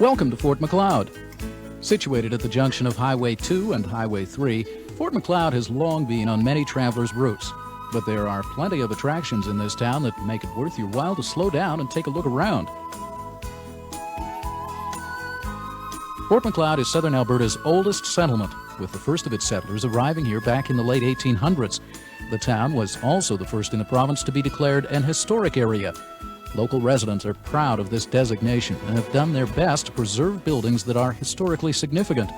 Welcome to Fort Macleod. Situated at the junction of Highway 2 and Highway 3, Fort Macleod has long been on many travelers' routes. But there are plenty of attractions in this town that make it worth your while to slow down and take a look around. Fort Macleod is southern Alberta's oldest settlement, with the first of its settlers arriving here back in the late 1800s. The town was also the first in the province to be declared an historic area. Local residents are proud of this designation and have done their best to preserve buildings that are historically significant.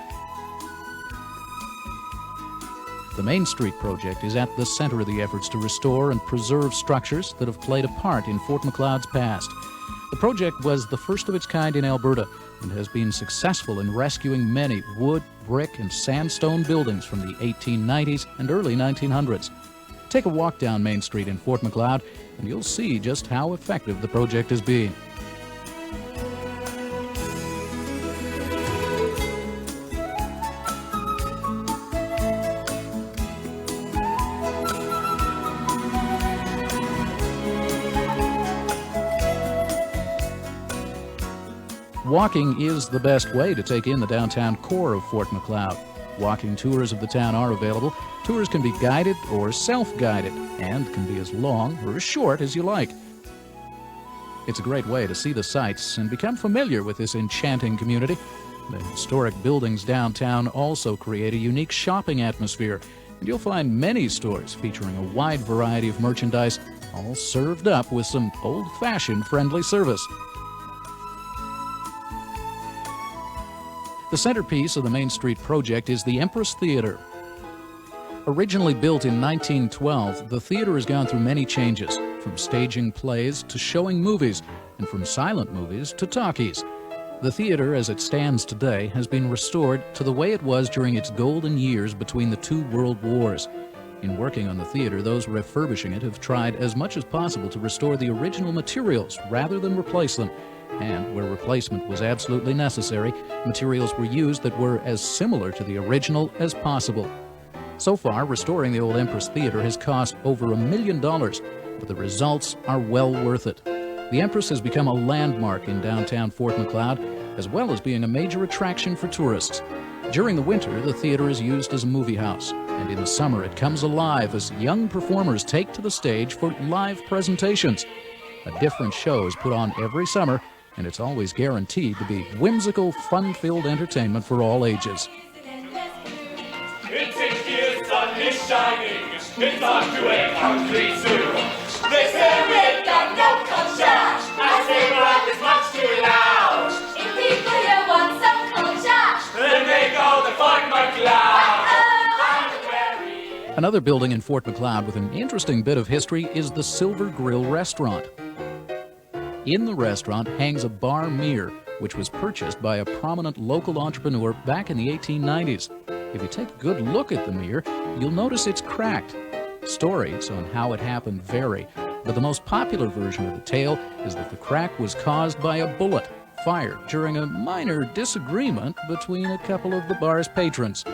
The Main Street project is at the center of the efforts to restore and preserve structures that have played a part in Fort Macleod's past. The project was the first of its kind in Alberta and has been successful in rescuing many wood, brick, and sandstone buildings from the 1890s and early 1900s. Take a walk down Main Street in Fort Macleod and you'll see just how effective the project has been. Walking is the best way to take in the downtown core of Fort Macleod. Walking tours of the town are available. Tours can be guided or self-guided and can be as long or as short as you like. It's a great way to see the sights and become familiar with this enchanting community. The historic buildings downtown also create a unique shopping atmosphere, and you'll find many stores featuring a wide variety of merchandise, all served up with some old-fashioned friendly service. The centerpiece of the Main Street project is the Empress Theatre. Originally built in 1912, the theater has gone through many changes, from staging plays to showing movies, and from silent movies to talkies. The theater, as it stands today, has been restored to the way it was during its golden years between the two world wars. In working on the theater, those refurbishing it have tried as much as possible to restore the original materials rather than replace them. And where replacement was absolutely necessary, materials were used that were as similar to the original as possible. So far, restoring the old Empress Theatre has cost over $1 million, but the results are well worth it. The Empress has become a landmark in downtown Fort Macleod, as well as being a major attraction for tourists. During the winter, the theatre is used as a movie house, and in the summer it comes alive as young performers take to the stage for live presentations. A different show is put on every summer, and it's always guaranteed to be whimsical, fun-filled entertainment for all ages. It's a year, sun is shining, it's on to a country zoo. They say we got no culture, I say rock is much too loud. If people here want some culture, then they go to Fort Macleod. Another building in Fort Macleod with an interesting bit of history is the Silver Grill restaurant. In the restaurant hangs a bar mirror, which was purchased by a prominent local entrepreneur back in the 1890s. If you take a good look at the mirror, you'll notice it's cracked. Stories on how it happened vary, but the most popular version of the tale is that the crack was caused by a bullet fired during a minor disagreement between a couple of the bar's patrons.